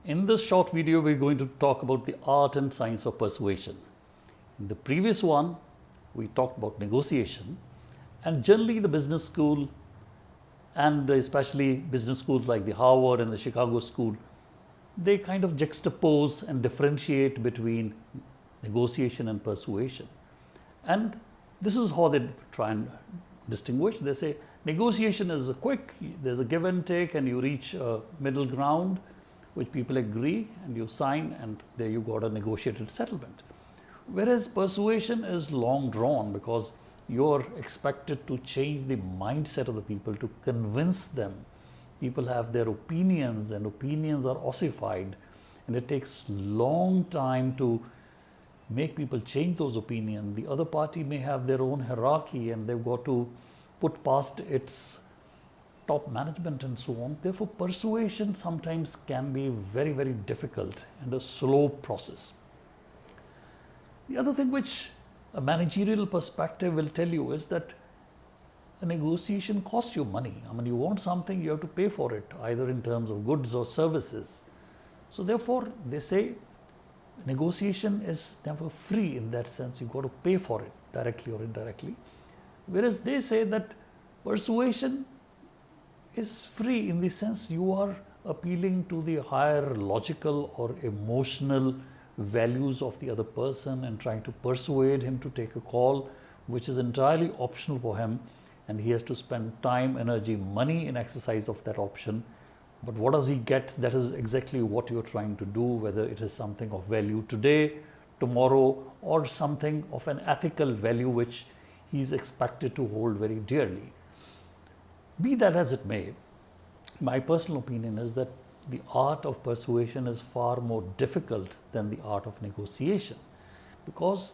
In this short video, we're going to talk about the art and science of persuasion. In the previous one, we talked about negotiation, and generally the business school and especially business schools like the Harvard and the Chicago School, they kind of juxtapose and differentiate between negotiation and persuasion. And this is how they try and distinguish. They say negotiation is a quick, there's a give and take, and you reach a middle ground which people agree and you sign, and there you got a negotiated settlement. Whereas persuasion is long drawn because you're expected to change the mindset of the people, to convince them. People have their opinions and opinions are ossified, and it takes long time to make people change those opinions. The other party may have their own hierarchy and they've got to put past its top management and so on. Therefore, persuasion sometimes can be very, very difficult and a slow process. The other thing which a managerial perspective will tell you is that a negotiation costs you money. I mean, you want something, you have to pay for it, either in terms of goods or services. So therefore, they say negotiation is never free in that sense. You've got to pay for it directly or indirectly. Whereas they say that persuasion is free in the sense you are appealing to the higher logical or emotional values of the other person and trying to persuade him to take a call which is entirely optional for him, and he has to spend time, energy, money in exercise of that option. But what does he get? That is exactly what you're trying to do, whether it is something of value today, tomorrow, or something of an ethical value which he's expected to hold very dearly. Be that as it may, my personal opinion is that the art of persuasion is far more difficult than the art of negotiation, because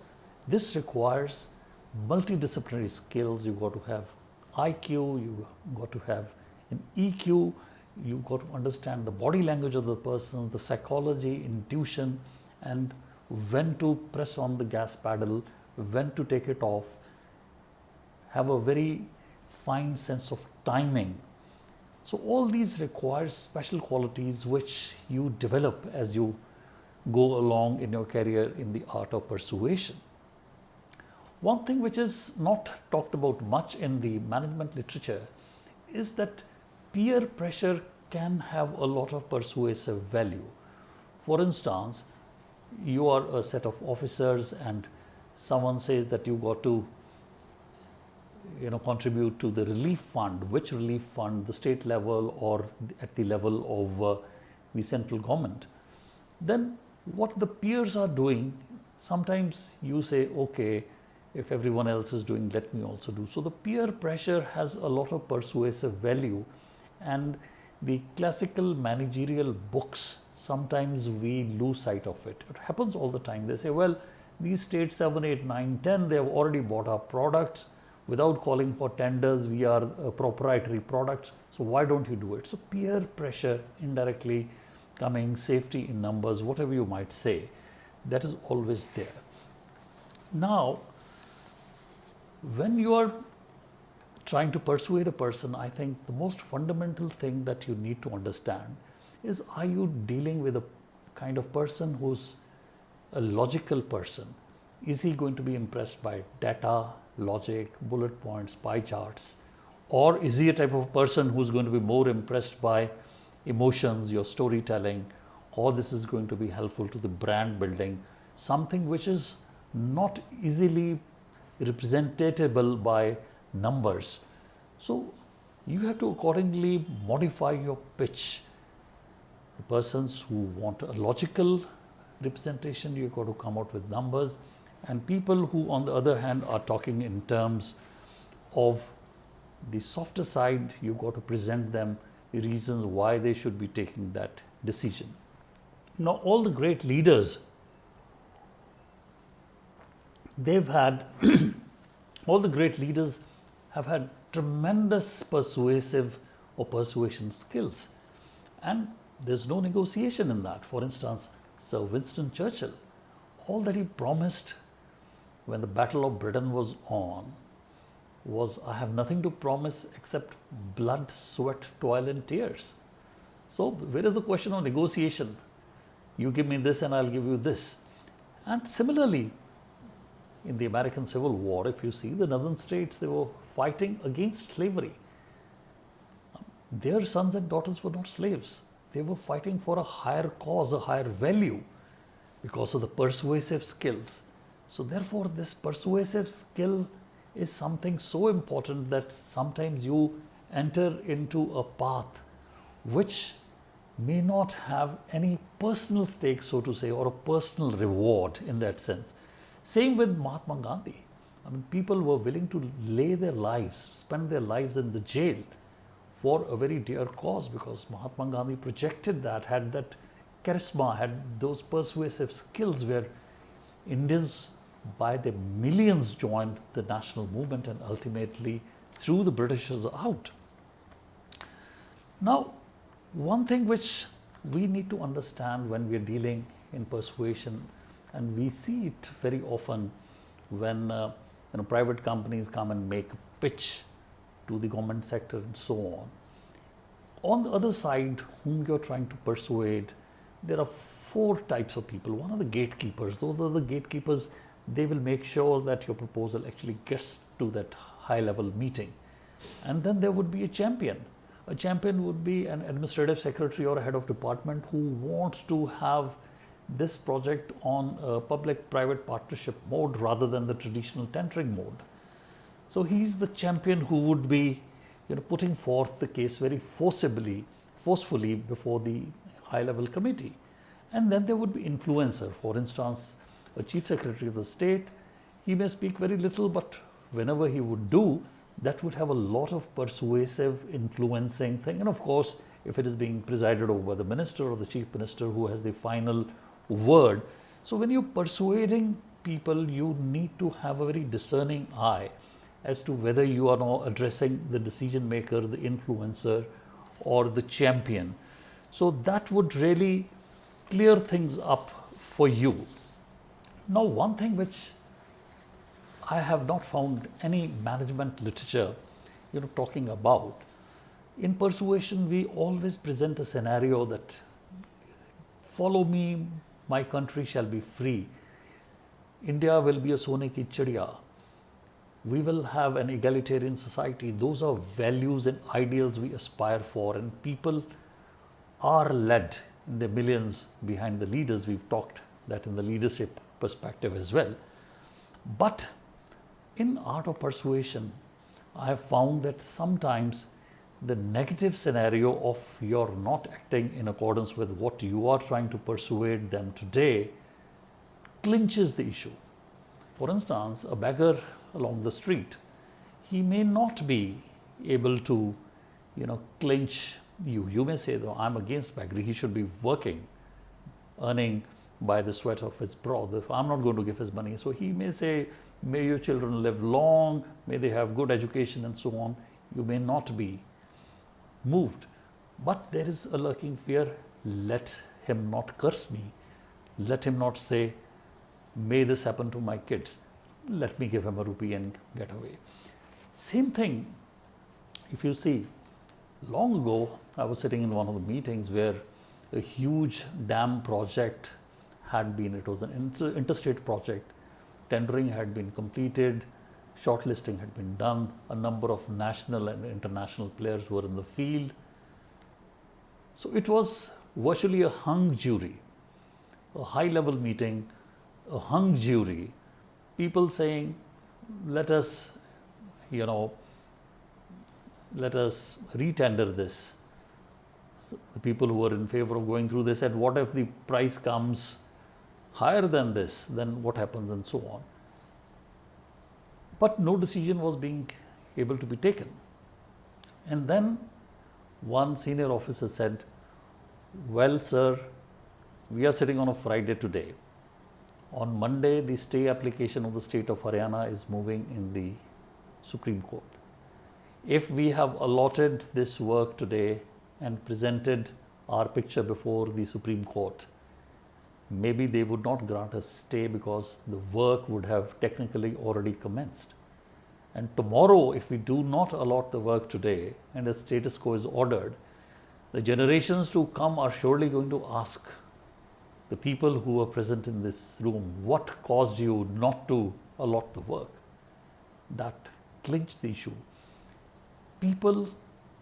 this requires multidisciplinary skills. You've got to have IQ, you've got to have an EQ, you've got to understand the body language of the person, the psychology, intuition, and when to press on the gas pedal, when to take it off, have a very fine sense of timing. So all these require special qualities which you develop as you go along in your career in the art of persuasion. One thing which is not talked about much in the management literature is that peer pressure can have a lot of persuasive value. For instance, you are a set of officers and someone says that you got to contribute to the relief fund. Which relief fund? The state level or at the level of the central government. Then what the peers are doing, sometimes you say, okay, if everyone else is doing, let me also do. So the peer pressure has a lot of persuasive value, and the classical managerial books, sometimes we lose sight of it. It happens all the time. They say, well, these state 7, 8, 9, 10, they have already bought our products without calling for tenders. We are a proprietary product, so why don't you do it? So peer pressure, indirectly coming, safety in numbers, whatever you might say, that is always there. Now, when you are trying to persuade a person, I think the most fundamental thing that you need to understand is, are you dealing with a kind of person who's a logical person? Is he going to be impressed by data, logic, bullet points, pie charts? Or is he a type of person who's going to be more impressed by emotions, your storytelling, or this is going to be helpful to the brand building, something which is not easily representatable by numbers? So you have to accordingly modify your pitch. The persons who want a logical representation, you've got to come out with numbers, and people who on the other hand are talking in terms of the softer side, you've got to present them the reasons why they should be taking that decision. Now, all the great leaders, they've had all the great leaders have had tremendous persuasive or persuasion skills, and there's no negotiation in that. For instance, Sir Winston Churchill, all that he promised when the Battle of Britain was on was, I have nothing to promise except blood, sweat, toil and tears. So where is the question of negotiation? You give me this and I'll give you this. And similarly, in the American Civil War, if you see, the northern states, they were fighting against slavery. Their sons and daughters were not slaves. They were fighting for a higher cause, a higher value, because of the persuasive skills. So therefore, this persuasive skill is something so important that sometimes you enter into a path which may not have any personal stake, so to say, or a personal reward in that sense. Same with Mahatma Gandhi. I mean, people were willing to lay their lives, spend their lives in the jail for a very dear cause, because Mahatma Gandhi projected that, had that charisma, had those persuasive skills, where Indians by the millions joined the national movement and ultimately threw the Britishers out. Now, one thing which we need to understand when we are dealing in persuasion, and we see it very often when private companies come and make a pitch to the government sector and so on. On the other side, whom you are trying to persuade, there are four types of people. One are the gatekeepers. Those are the gatekeepers. They will make sure that your proposal actually gets to that high level meeting. And then there would be a champion. A champion would be an administrative secretary or a head of department who wants to have this project on a public-private partnership mode rather than the traditional tendering mode. So he's the champion who would be putting forth the case very forcefully before the high-level committee. And then there would be influencer. For instance, a chief secretary of the state, he may speak very little, but whenever he would do, that would have a lot of persuasive, influencing thing. And of course, if it is being presided over by the minister or the chief minister who has the final word. So when you're persuading people, you need to have a very discerning eye as to whether you are now addressing the decision maker, the influencer, or the champion. So that would really clear things up for you. Now, one thing which I have not found any management literature, talking about, in persuasion, we always present a scenario that follow me, my country shall be free. India will be a sone ki chidiya. We will have an egalitarian society. Those are values and ideals we aspire for, and people are led in the millions behind the leaders. We've talked that in the leadership perspective as well. But in art of persuasion, I have found that sometimes the negative scenario of your not acting in accordance with what you are trying to persuade them today clinches the issue. For instance, a beggar along the street, he may not be able to, clinch you. You may say, though, I'm against beggary. He should be working, earning by the sweat of his brow. If I'm not going to give his money. So he may say, may your children live long, may they have good education and so on. You may not be moved. But there is a lurking fear, let him not curse me. Let him not say, may this happen to my kids. Let me give him a rupee and get away. Same thing, if you see, long ago, I was sitting in one of the meetings where a huge dam project had been, it was an interstate project. Tendering had been completed, shortlisting had been done, a number of national and international players were in the field. So it was virtually a hung jury, a high-level meeting, a hung jury, people saying, let us retender this. So the people who were in favor of going through, they said, what if the price comes higher than this, then what happens, and so on. But no decision was being able to be taken. And then one senior officer said, well, sir, we are sitting on a Friday today. On Monday, the stay application of the state of Haryana is moving in the Supreme Court. If we have allotted this work today and presented our picture before the Supreme Court, maybe they would not grant a stay because the work would have technically already commenced. And tomorrow, if we do not allot the work today and a status quo is ordered, the generations to come are surely going to ask, the people who are present in this room, what caused you not to allot the work? That clinched the issue. People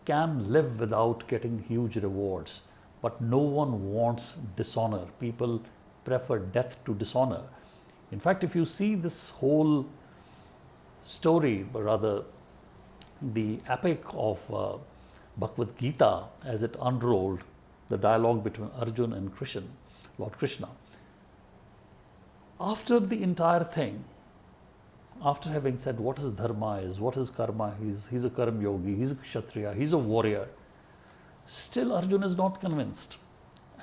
can live without getting huge rewards, but no one wants dishonor. People prefer death to dishonor. In fact, if you see this whole story, or rather the epic of Bhagavad Gita as it unrolled, the dialogue between Arjun and Krishna, Lord Krishna, after the entire thing, after having said what his dharma is, what his karma is, he's a karma yogi, he's a kshatriya, he's a warrior, still Arjun is not convinced.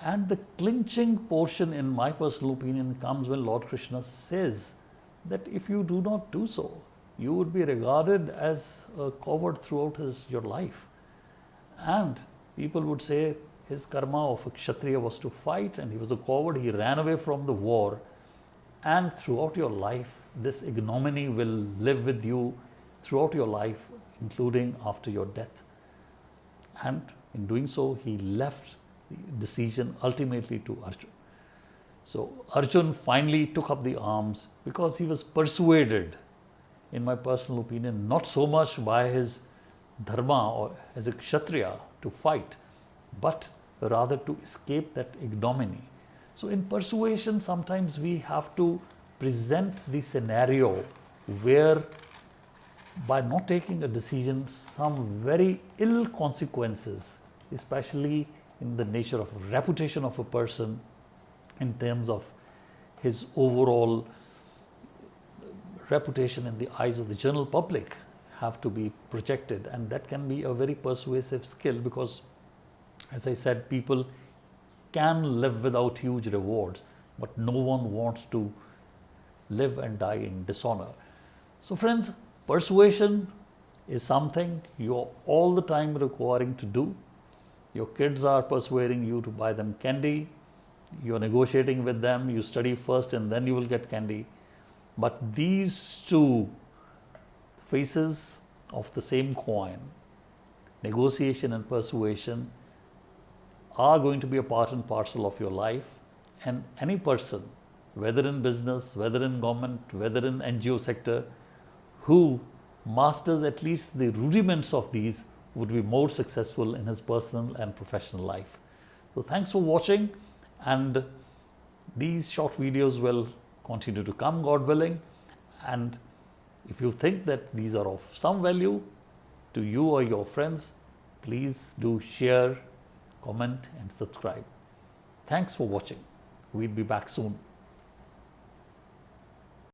And the clinching portion, in my personal opinion, comes when Lord Krishna says that if you do not do so, you would be regarded as a coward throughout your life. And people would say his karma of a kshatriya was to fight, and he was a coward, he ran away from the war. And throughout your life, this ignominy will live with you throughout your life, including after your death. And in doing so, he left the decision ultimately to Arjun. So Arjun finally took up the arms because he was persuaded, in my personal opinion, not so much by his dharma or as a kshatriya to fight, but rather to escape that ignominy. So in persuasion, sometimes we have to present the scenario where, by not taking a decision, some very ill consequences, especially in the nature of reputation of a person, in terms of his overall reputation in the eyes of the general public, have to be projected. And that can be a very persuasive skill because, as I said, people can live without huge rewards, but no one wants to live and die in dishonor. So friends, persuasion is something you're all the time requiring to do. Your kids are persuading you to buy them candy. You're negotiating with them. You study first and then you will get candy. But these two faces of the same coin, negotiation and persuasion, are going to be a part and parcel of your life. And any person, whether in business, whether in government, whether in NGO sector, who masters at least the rudiments of these would be more successful in his personal and professional life. So thanks for watching, and these short videos will continue to come, God willing. And if you think that these are of some value to you or your friends, please do share, comment and subscribe. Thanks for watching. We'll be back soon.